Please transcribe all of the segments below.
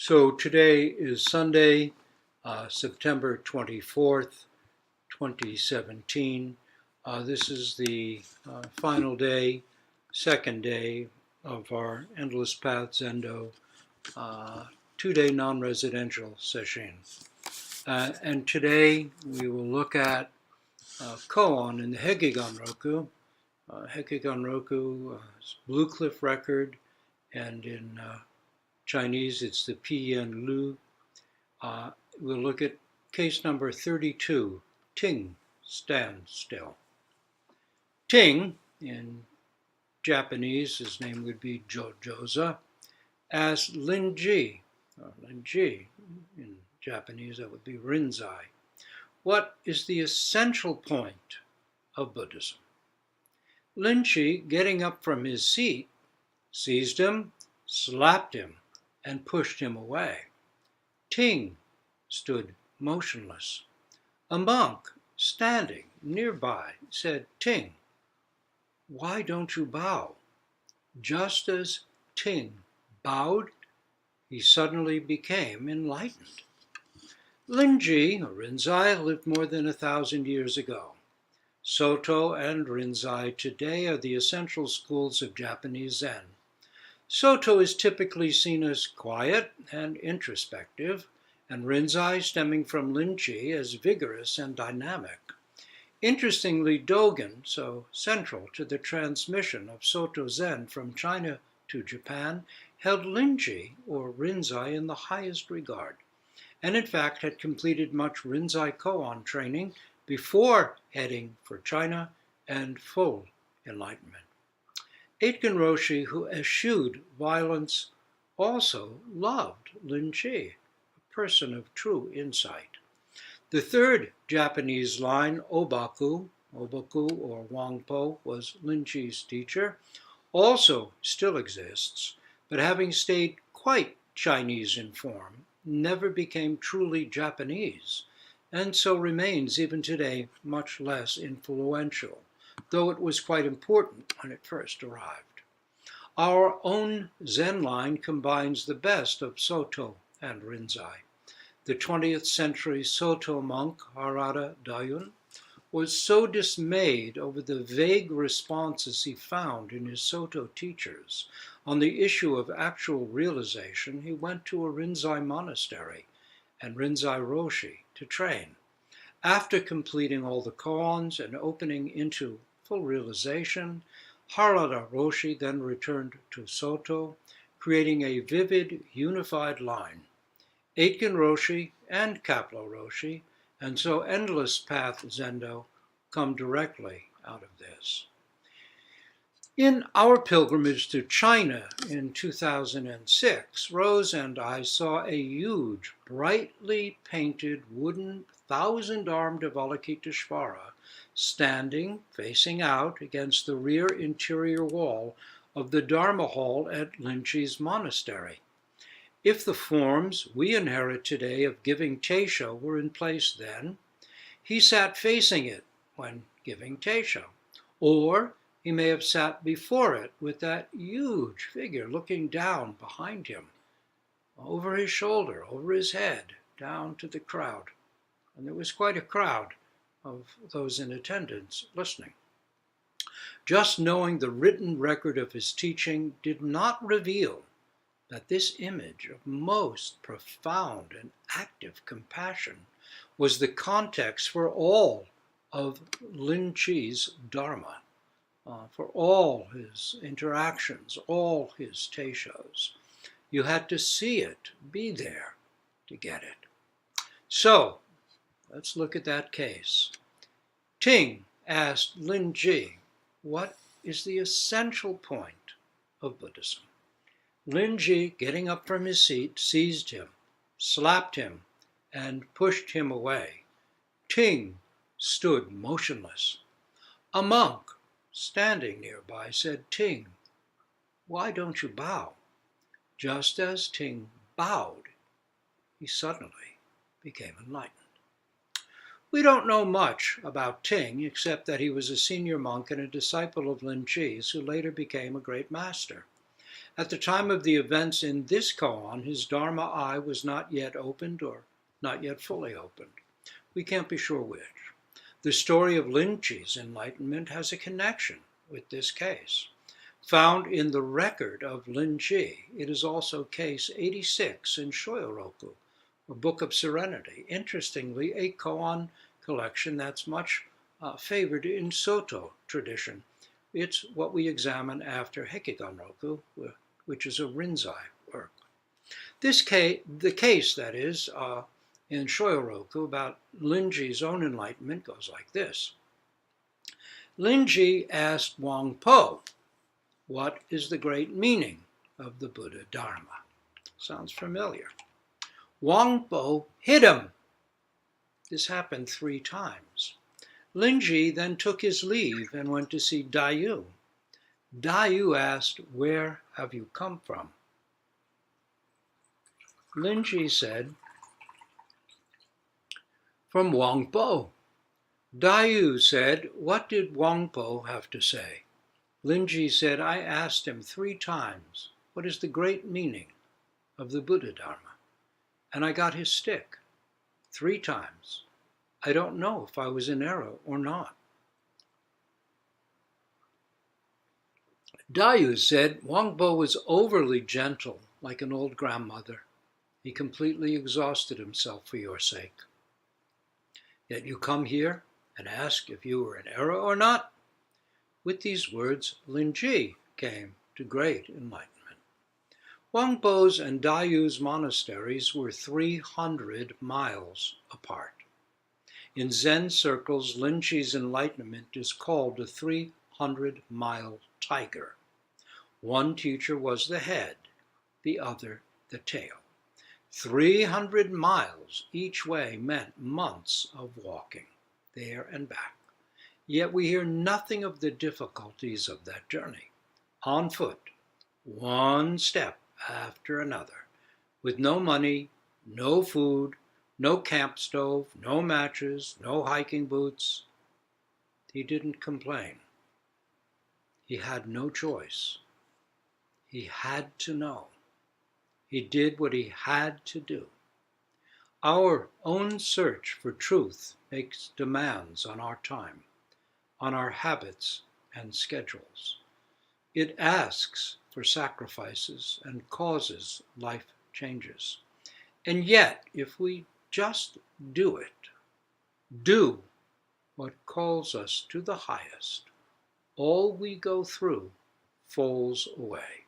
So today is Sunday, September 24th, 2017. This is the final day, second day of our Endless Path Zendo 2-day non-residential session. And today we will look at koan in the Hekigan-roku. Hekigan-roku is Blue Cliff record, and in Chinese, it's the Piyan Lu. We'll look at case number 32, Ting, stand still. Ting, in Japanese, his name would be Jojoza, asked Linji, in Japanese that would be Rinzai, what is the essential point of Buddhism? Linji, getting up from his seat, seized him, slapped him, and pushed him away. Ting stood motionless. A monk, standing nearby, said, Ting, why don't you bow? Just as Ting bowed, he suddenly became enlightened. Linji, or Rinzai, lived more than 1,000 years ago. Soto and Rinzai today are the essential schools of Japanese Zen. Soto is typically seen as quiet and introspective, and Rinzai, stemming from Linji, as vigorous and dynamic. Interestingly, Dogen, so central to the transmission of Soto Zen from China to Japan, held Linji, or Rinzai, in the highest regard, and in fact had completed much Rinzai koan training before heading for China and full enlightenment. Aitken Roshi, who eschewed violence, also loved Linji, a person of true insight. The third Japanese line, Obaku or Wangpo, was Linji's teacher, also still exists, but having stayed quite Chinese in form, never became truly Japanese, and so remains even today much less influential, though it was quite important when it first arrived. Our own Zen line combines the best of Soto and Rinzai. The 20th century Soto monk, Harada Dayun, was so dismayed over the vague responses he found in his Soto teachers on the issue of actual realization, he went to a Rinzai monastery and Rinzai Roshi to train. After completing all the koans and opening into full realization, Harada Roshi then returned to Soto, creating a vivid, unified line. Aitken Roshi and Kaplo Roshi, and so Endless Path Zendo, come directly out of this. In our pilgrimage to China in 2006, Rose and I saw a huge, brightly painted wooden thousand-armed Avalokiteshvara standing, facing out against the rear interior wall of the Dharma Hall at Linji's monastery. If the forms we inherit today of giving teisho were in place then, he sat facing it when giving teisho, or he may have sat before it with that huge figure looking down behind him, over his shoulder, over his head, down to the crowd. And there was quite a crowd of those in attendance listening. Just knowing the written record of his teaching did not reveal that this image of most profound and active compassion was the context for all of Linji's Dharma, for all his interactions, all his teishos. You had to see it, be there to get it. So, let's look at that case. Ting asked Linji, what is the essential point of Buddhism? Linji, getting up from his seat, seized him, slapped him, and pushed him away. Ting stood motionless. A monk, standing nearby, said, Ting, why don't you bow? Just as Ting bowed, he suddenly became enlightened. We don't know much about Ting, except that he was a senior monk and a disciple of Linji's, who later became a great master. At the time of the events in this koan, his Dharma eye was not yet opened or not yet fully opened. We can't be sure which. The story of Linchi's enlightenment has a connection with this case. Found in the record of Linchi, it is also case 86 in Shoyoroku, or Book of Serenity. Interestingly, a koan collection that's much favored in Soto tradition. It's what we examine after Hekiganroku, which is a Rinzai work. The case that is, in Shoyoroku about Linji's own enlightenment goes like this. Linji asked Wang Po, what is the great meaning of the Buddha Dharma? Sounds familiar. Wang Po hit him. This happened 3 times. Linji then took his leave and went to see Dayu. Dayu asked, where have you come from? Linji said, from Wang Po. Dayu said, what did Wang Po have to say? Linji said, I asked him 3 times, what is the great meaning of the Buddha Dharma? And I got his stick 3 times. I don't know if I was in error or not. Dayu said, Wang Po was overly gentle, like an old grandmother. He completely exhausted himself for your sake. Yet you come here and ask if you were in error or not. With these words, Linji came to great enlightenment. Wang Po's and Dayu's monasteries were 300 miles apart. In Zen circles, Linji's enlightenment is called a 300-mile tiger. One teacher was the head, the other the tail. 300 miles each way meant months of walking, there and back. Yet we hear nothing of the difficulties of that journey. On foot, one step after another, with no money, no food, no camp stove, no matches, no hiking boots. He didn't complain. He had no choice. He had to know. He did what he had to do. Our own search for truth makes demands on our time, on our habits and schedules. It asks for sacrifices and causes life changes. And yet, if we just do it, do what calls us to the highest, all we go through falls away.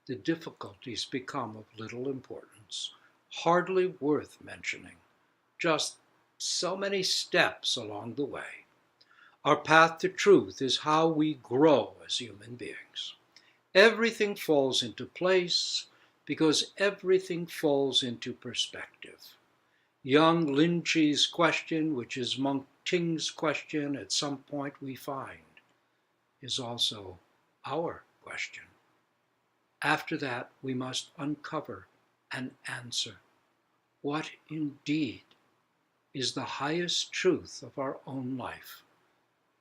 The difficulties become of little importance, hardly worth mentioning, just so many steps along the way. Our path to truth is how we grow as human beings. Everything falls into place because everything falls into perspective. Young Linchi's question, which is monk Ting's question at some point we find, is also our question. After that, we must uncover and answer what indeed is the highest truth of our own life,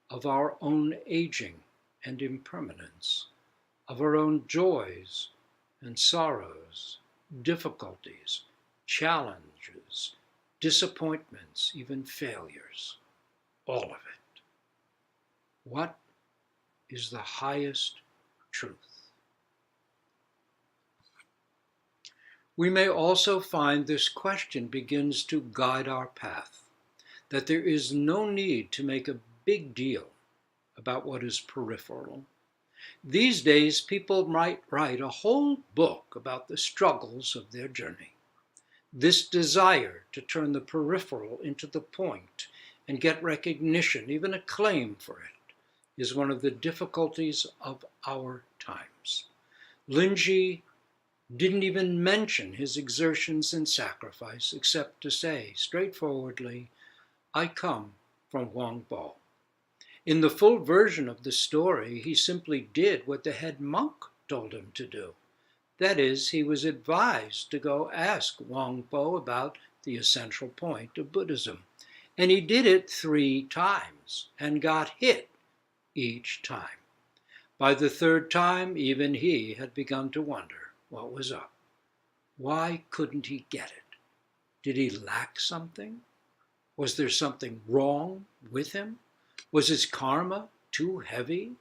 of our own aging and impermanence, of our own joys and sorrows, difficulties, challenges, disappointments, even failures, all of it. What is the highest truth? We may also find this question begins to guide our path, that there is no need to make a big deal about what is peripheral. These days, people might write a whole book about the struggles of their journey. This desire to turn the peripheral into the point and get recognition, even acclaim for it, is one of the difficulties of our times. Linji didn't even mention his exertions and sacrifice, except to say straightforwardly, I come from Wang Po. In the full version of the story, he simply did what the head monk told him to do. That is, he was advised to go ask Wang Po about the essential point of Buddhism. And he did it 3 times and got hit each time. By the third time, even he had begun to wonder what was up. Why couldn't he get it? Did he lack something? Was there something wrong with him? Was his karma too heavy?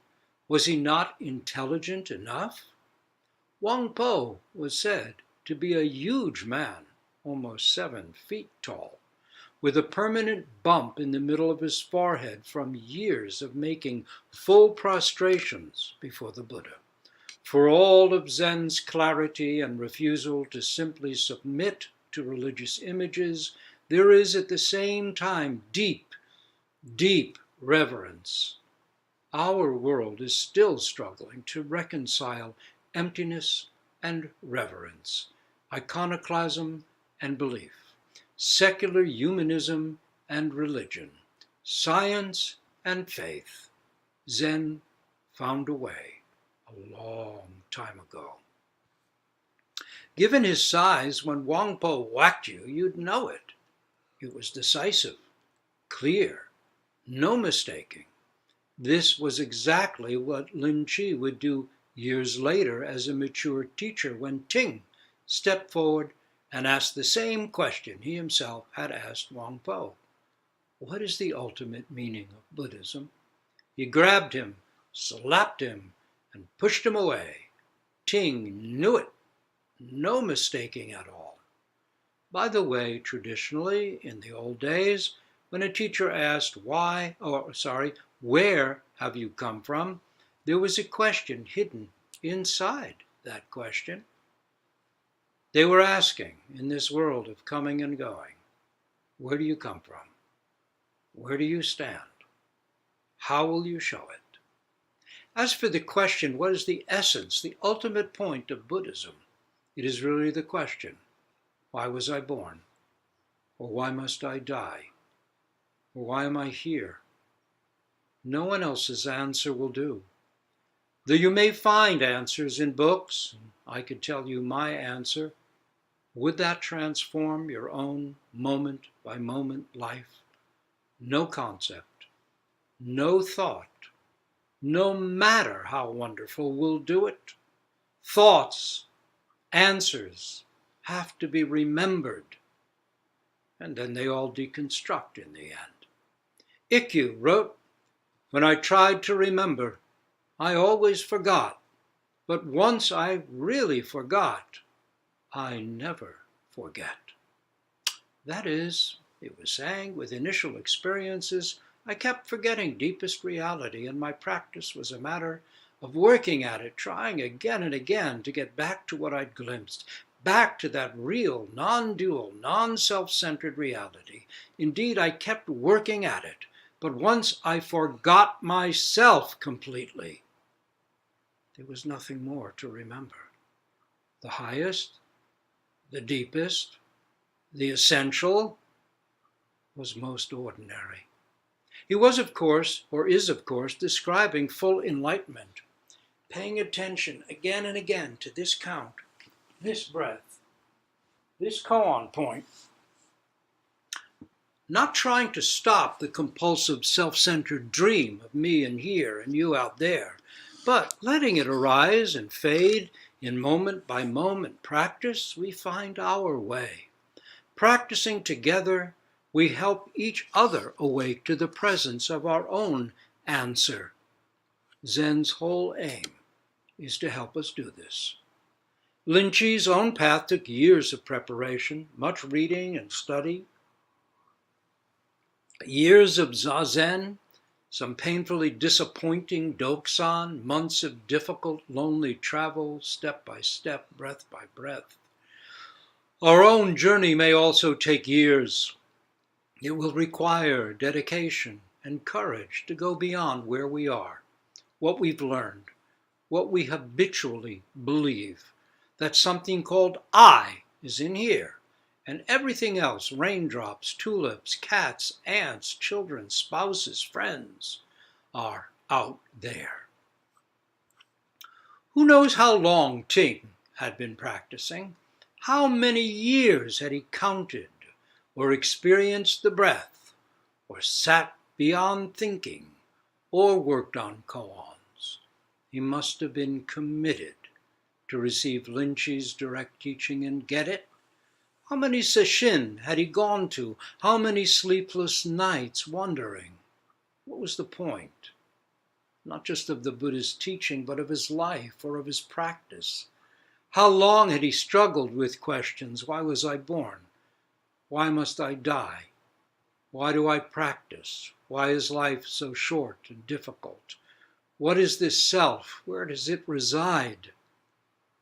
Was he not intelligent enough? Wang Po was said to be a huge man, almost 7 feet tall, with a permanent bump in the middle of his forehead from years of making full prostrations before the Buddha. For all of Zen's clarity and refusal to simply submit to religious images, there is at the same time deep, deep reverence. Our world is still struggling to reconcile emptiness and reverence, iconoclasm and belief, secular humanism and religion, science and faith. Zen found a way a long time ago. Given his size, when Wang Po whacked you, you'd know it. It was decisive, clear, no mistaking. This was exactly what Lin Chi would do years later as a mature teacher when Ting stepped forward and asked the same question he himself had asked Wang Po. What is the ultimate meaning of Buddhism? He grabbed him, slapped him, and pushed him away. Ting knew it, no mistaking at all. By the way, traditionally, in the old days, when a teacher asked where have you come from, there was a question hidden inside that question. They were asking, in this world of coming and going, where do you come from? Where do you stand? How will you show it? As for the question, what is the essence, the ultimate point of Buddhism? It is really the question, why was I born? Or why must I die? Or why am I here? No one else's answer will do. Though you may find answers in books, I could tell you my answer, would that transform your own moment-by-moment life? No concept, no thought, no matter how wonderful, will do it. Thoughts, answers have to be remembered, and then they all deconstruct in the end. Ikkyu wrote, when I tried to remember, I always forgot, but once I really forgot, I never forget. That is, it was saying, with initial experiences, I kept forgetting deepest reality, and my practice was a matter of working at it, trying again and again to get back to what I'd glimpsed, back to that real, non-dual, non-self-centered reality. Indeed, I kept working at it, but once I forgot myself completely, there was nothing more to remember. The highest, the deepest, the essential was most ordinary. He was, of course, or is, of course, describing full enlightenment, paying attention again and again to this count, this breath, this koan point, not trying to stop the compulsive self-centered dream of me in here and you out there, but letting it arise and fade in moment-by-moment practice. We find our way. Practicing together, we help each other awake to the presence of our own answer. Zen's whole aim is to help us do this. Lin Chi's own path took years of preparation, much reading and study, years of zazen, some painfully disappointing doksan, months of difficult, lonely travel, step by step, breath by breath. Our own journey may also take years. It will require dedication and courage to go beyond where we are, what we've learned, what we habitually believe, that something called I is in here, and everything else, raindrops, tulips, cats, ants, children, spouses, friends, are out there. Who knows how long Ting had been practicing? How many years had he counted, or experienced the breath, or sat beyond thinking, or worked on koans? He must have been committed to receive Linchi's direct teaching and get it. How many sesshin had he gone to? How many sleepless nights wondering? What was the point? Not just of the Buddha's teaching, but of his life or of his practice. How long had he struggled with questions? Why was I born? Why must I die? Why do I practice? Why is life so short and difficult? What is this self? Where does it reside?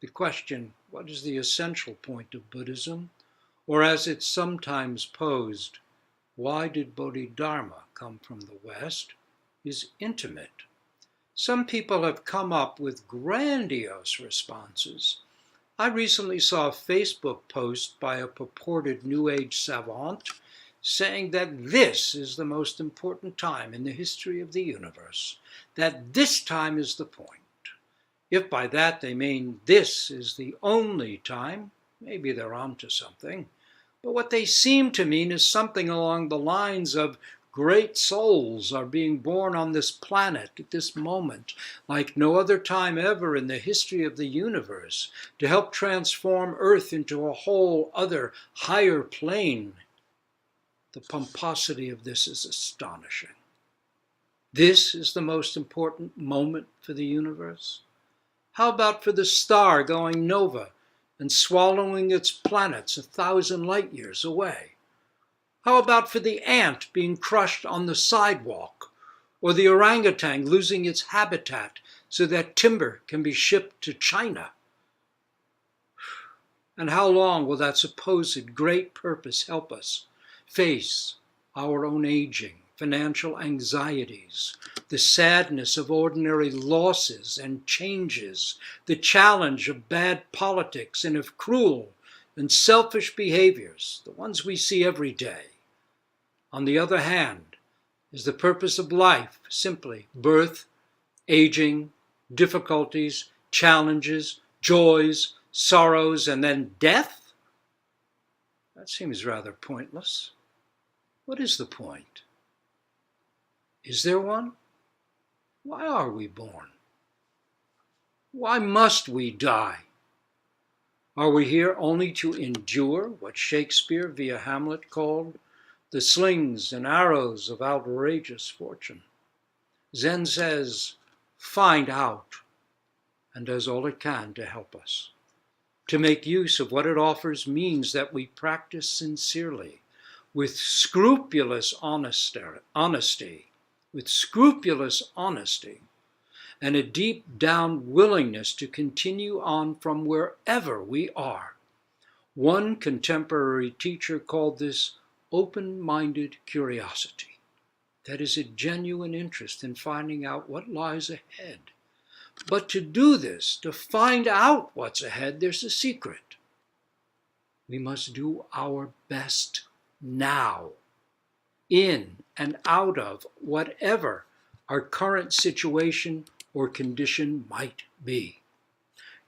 The question, what is the essential point of Buddhism? Or as it's sometimes posed, why did Bodhidharma come from the West? Is intimate. Some people have come up with grandiose responses. I recently saw a Facebook post by a purported New Age savant saying that this is the most important time in the history of the universe, that this time is the point. If by that they mean this is the only time, maybe they're onto something. But what they seem to mean is something along the lines of great souls are being born on this planet at this moment, like no other time ever in the history of the universe, to help transform Earth into a whole other higher plane. The pomposity of this is astonishing. This is the most important moment for the universe? How about for the star going nova and swallowing its planets 1,000 light years away? How about for the ant being crushed on the sidewalk, or the orangutan losing its habitat so that timber can be shipped to China? And how long will that supposed great purpose help us face our own aging, financial anxieties, the sadness of ordinary losses and changes, the challenge of bad politics and of cruel and selfish behaviors, the ones we see every day? On the other hand, is the purpose of life simply birth, aging, difficulties, challenges, joys, sorrows, and then death? That seems rather pointless. What is the point? Is there one? Why are we born? Why must we die? Are we here only to endure what Shakespeare via Hamlet called the slings and arrows of outrageous fortune? Zen says, find out, and does all it can to help us. To make use of what it offers means that we practice sincerely, with scrupulous honesty, and a deep down willingness to continue on from wherever we are. One contemporary teacher called this open-minded curiosity. That is a genuine interest in finding out what lies ahead. But to do this, to find out what's ahead, there's a secret. We must do our best now, in and out of whatever our current situation or condition might be.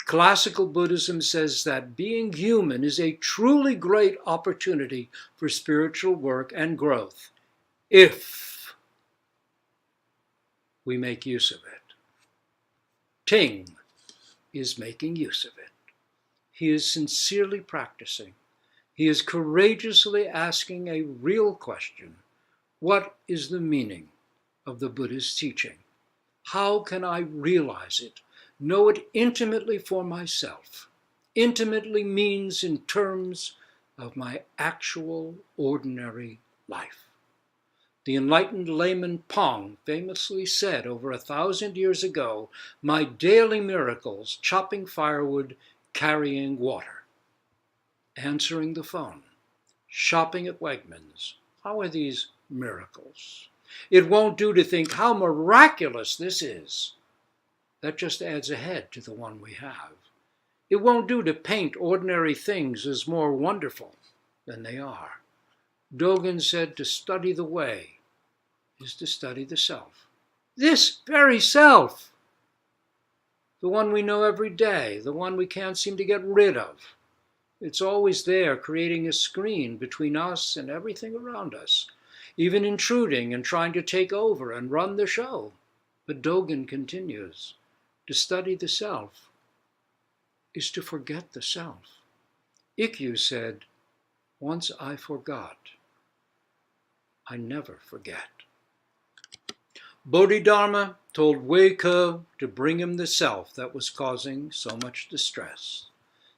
Classical Buddhism says that being human is a truly great opportunity for spiritual work and growth, if we make use of it. Ting is making use of it. He is sincerely practicing. He is courageously asking a real question. What is the meaning of the Buddha's teaching? How can I realize it, know it intimately for myself? Intimately means in terms of my actual ordinary life. The enlightened layman Pong famously said over 1,000 years ago, my daily miracles, chopping firewood, carrying water, answering the phone, shopping at Wegmans. How are these miracles? It won't do to think how miraculous this is. That just adds a head to the one we have. It won't do to paint ordinary things as more wonderful than they are. Dogen said to study the way is to study the self. This very self. The one we know every day, the one we can't seem to get rid of. It's always there, creating a screen between us and everything around us, even intruding and trying to take over and run the show. But Dogen continues, To study the self is to forget the self. Ikkyu said, "Once I forgot, I never forget." Bodhidharma told Wei-ke to bring him the self that was causing so much distress,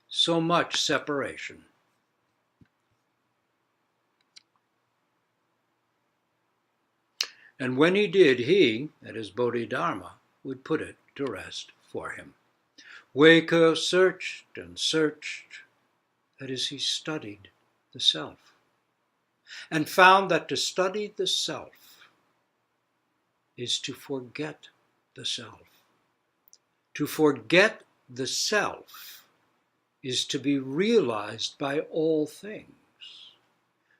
so much separation. And when he did, he, that is Bodhidharma, would put it to rest for him. Wei-ke searched and searched, that is, he studied the self, and found that to study the self is to forget the self. To forget the self is to be realized by all things.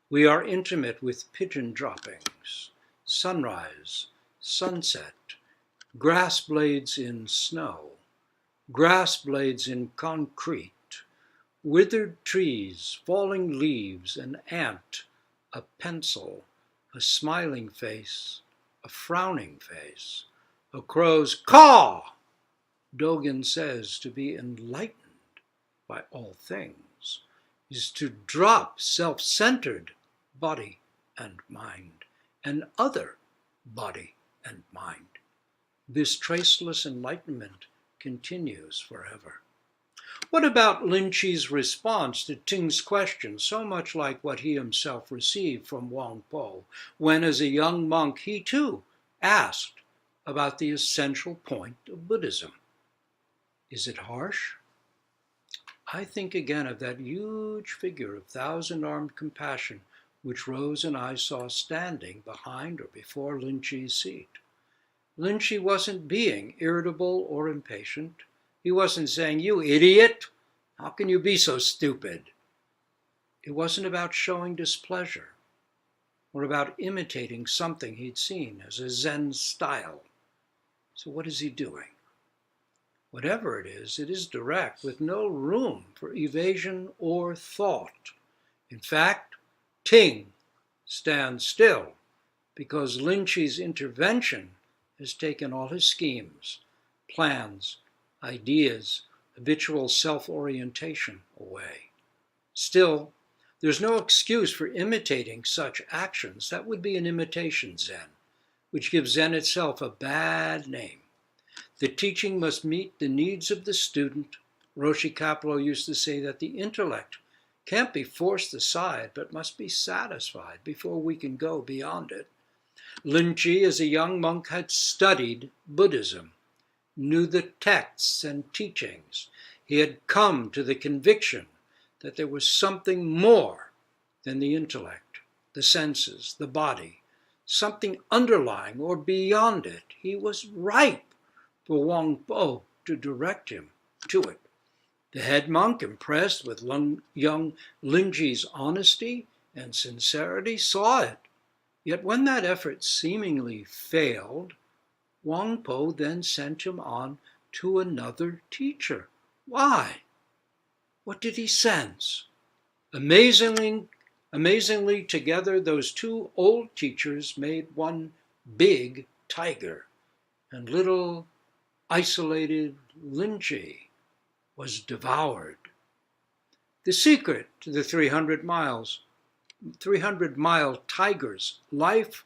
We are intimate with pigeon droppings, sunrise, sunset, grass blades in snow, grass blades in concrete, withered trees, falling leaves, an ant, a pencil, a smiling face, a frowning face, a crow's caw. Dogen says to be enlightened by all things is to drop self-centered body and mind and other body and mind. This traceless enlightenment continues forever. What about Lin Chi's response to Ting's question, so much like what he himself received from Wang Po, when as a young monk he too asked about the essential point of Buddhism? Is it harsh? I think again of that huge figure of thousand-armed compassion which Rose and I saw standing behind or before Lin Chi's seat. Lin Chi wasn't being irritable or impatient. He wasn't saying, "You idiot, how can you be so stupid?" It wasn't about showing displeasure or about imitating something he'd seen as a Zen style. So what is he doing? Whatever it is direct with no room for evasion or thought. In fact, Ting stands still because Lin Chi's intervention has taken all his schemes, plans, ideas, habitual self-orientation away. Still, there's no excuse for imitating such actions. That would be an imitation Zen, which gives Zen itself a bad name. The teaching must meet the needs of the student. Roshi Kapleau used to say that the intellect can't be forced aside, but must be satisfied before we can go beyond it. Lin Chi, as a young monk, had studied Buddhism, knew the texts and teachings. He had come to the conviction that there was something more than the intellect, the senses, the body, something underlying or beyond it. He was ripe for Wang Po to direct him to it. The head monk, impressed with young Lin Chi's honesty and sincerity, saw it. Yet when that effort seemingly failed, Wang Po then sent him on to another teacher. Why? What did he sense? Amazingly, together, those two old teachers made one big tiger, and little isolated Lin Chi was devoured. The secret to the 300-mile tiger's life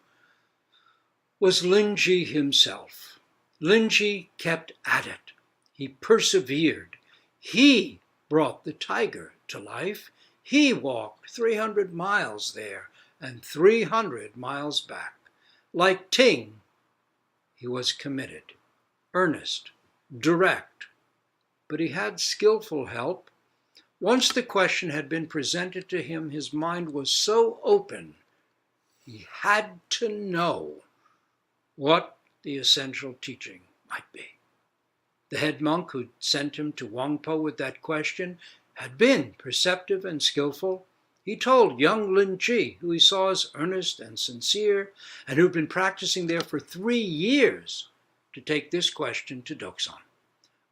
was Lin Chi himself. Lin Chi kept at it. He persevered. He brought the tiger to life. He walked 300 miles there and 300 miles back. Like Ting, he was committed, earnest, direct, but he had skillful help. Once the question had been presented to him, his mind was so open, he had to know what the essential teaching might be. The head monk who sent him to Wang Po with that question had been perceptive and skillful. He told young Lin Chi, who he saw as earnest and sincere, and who'd been practicing there for 3 years, to take this question to Doksan.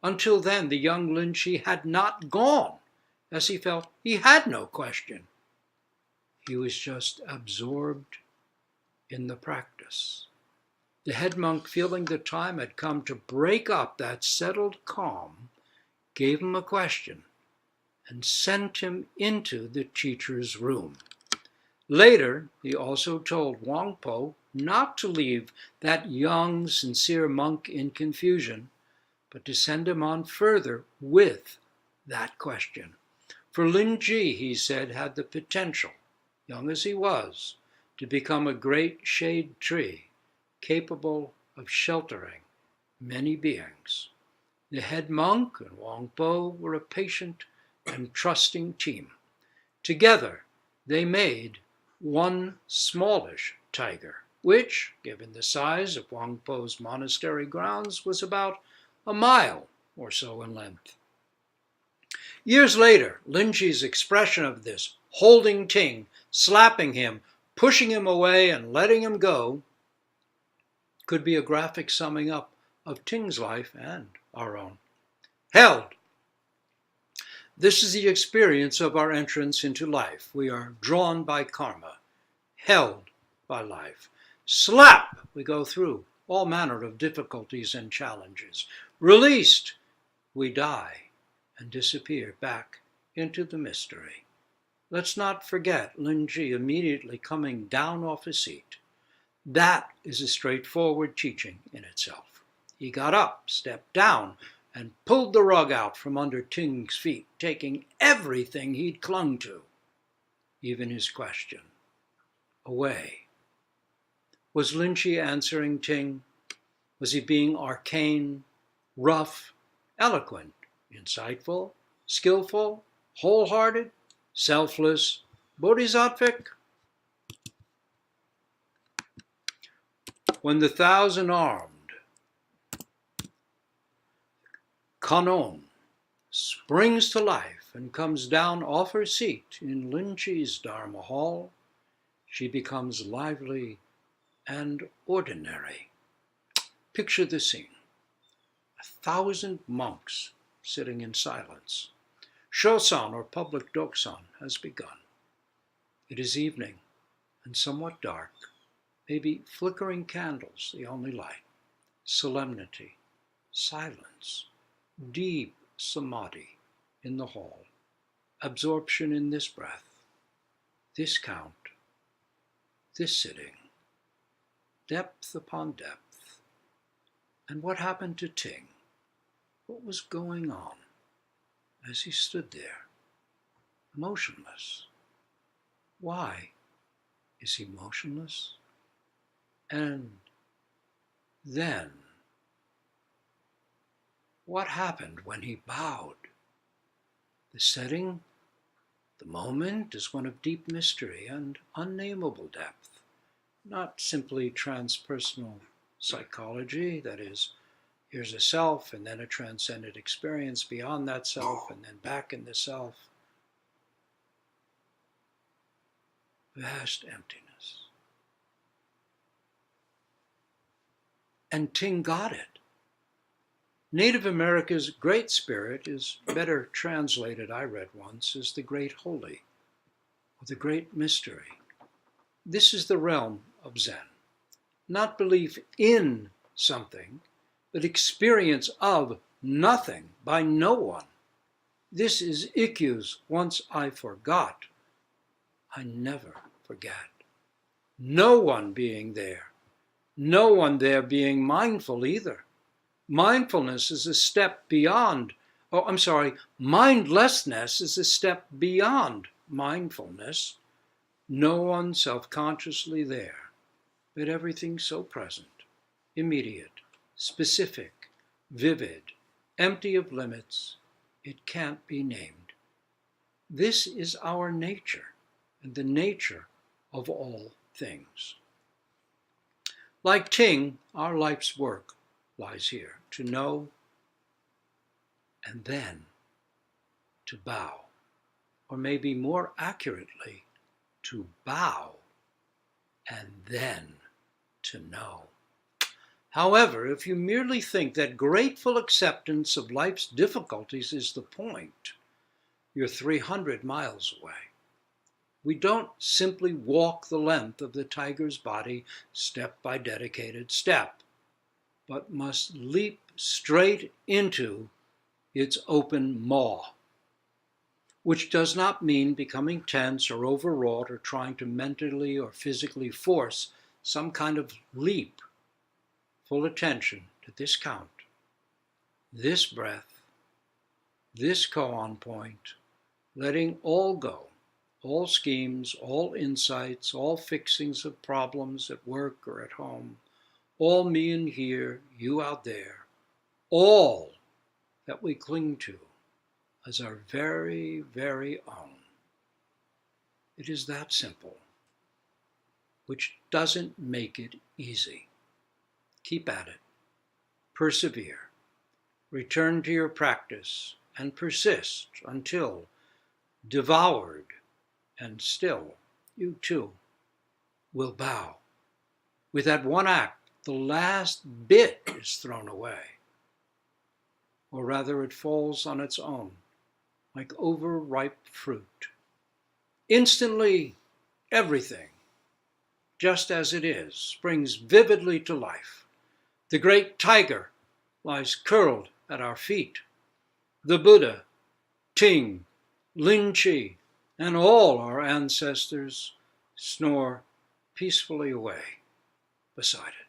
Until then, the young Lin Chi had not gone, as he felt he had no question. He was just absorbed in the practice. The head monk, feeling the time had come to break up that settled calm, gave him a question and sent him into the teacher's room. Later, he also told Wang Po not to leave that young, sincere monk in confusion, but to send him on further with that question. For Lin Ji, he said, had the potential, young as he was, to become a great shade tree, capable of sheltering many beings. The head monk and Wang Po were a patient and trusting team. Together, they made one smallish tiger, which, given the size of Wang Po's monastery grounds, was about a mile or so in length. Years later, Lin Ji's expression of this, holding Ting, slapping him, pushing him away, and letting him go, could be a graphic summing up of Ting's life and our own. Held. This is the experience of our entrance into life. We are drawn by karma, held by life. Slap, we go through all manner of difficulties and challenges. Released, we die and disappear back into the mystery. Let's not forget Lin Ji immediately coming down off his seat. That is a straightforward teaching in itself. He got up, stepped down, and pulled the rug out from under Ting's feet, taking everything he'd clung to, even his question, away. Was Lin Ji answering Ting? Was he being arcane, rough, eloquent, insightful, skillful, wholehearted, selfless, bodhisattvic? When the thousand-armed Kanon springs to life and comes down off her seat in Lin Ji's Dharma hall, she becomes lively and ordinary. Picture the scene. 1,000 monks sitting in silence. Shosan, or public doksan, has begun. It is evening and somewhat dark, maybe flickering candles, the only light. Solemnity, silence, deep samadhi in the hall, absorption in this breath, this count, this sitting, depth upon depth. And what happened to Ting? What was going on as he stood there, motionless? Why is he motionless? And then, what happened when he bowed? The setting, the moment, is one of deep mystery and unnameable depth, not simply transpersonal psychology, that is, here's a self and then a transcendent experience beyond that self and then back in the self. Vast emptiness. And Ting got it. Native America's Great Spirit is better translated, I read once, as the Great Holy, or the Great Mystery. This is the realm of Zen. Not belief in something, but experience of nothing by no one. This is Ikkyu's once I forgot, I never forget. No one being there. No one there being mindful either. Mindfulness is a step beyond, mindlessness is a step beyond mindfulness. No one self-consciously there, but everything so present, immediate, specific, vivid, empty of limits, it can't be named. This is our nature and the nature of all things. Like Ting, our life's work lies here, to know and then to bow, or maybe more accurately, to bow and then to know. However, if you merely think that grateful acceptance of life's difficulties is the point, you're 300 miles away. We don't simply walk the length of the tiger's body step by dedicated step, but must leap straight into its open maw, which does not mean becoming tense or overwrought or trying to mentally or physically force some kind of leap. Full attention to this count, this breath, this koan point, letting all go, all schemes, all insights, all fixings of problems at work or at home, all me in here, you out there, all that we cling to as our very, very own. It is that simple, which doesn't make it easy. Keep at it. Persevere. Return to your practice and persist until, devoured and still, you too will bow. With that one act, the last bit is thrown away. Or rather, it falls on its own, like overripe fruit. Instantly, everything, just as it is, springs vividly to life. The great tiger lies curled at our feet. The Buddha, Ting, Lin Chi, and all our ancestors snore peacefully away beside it.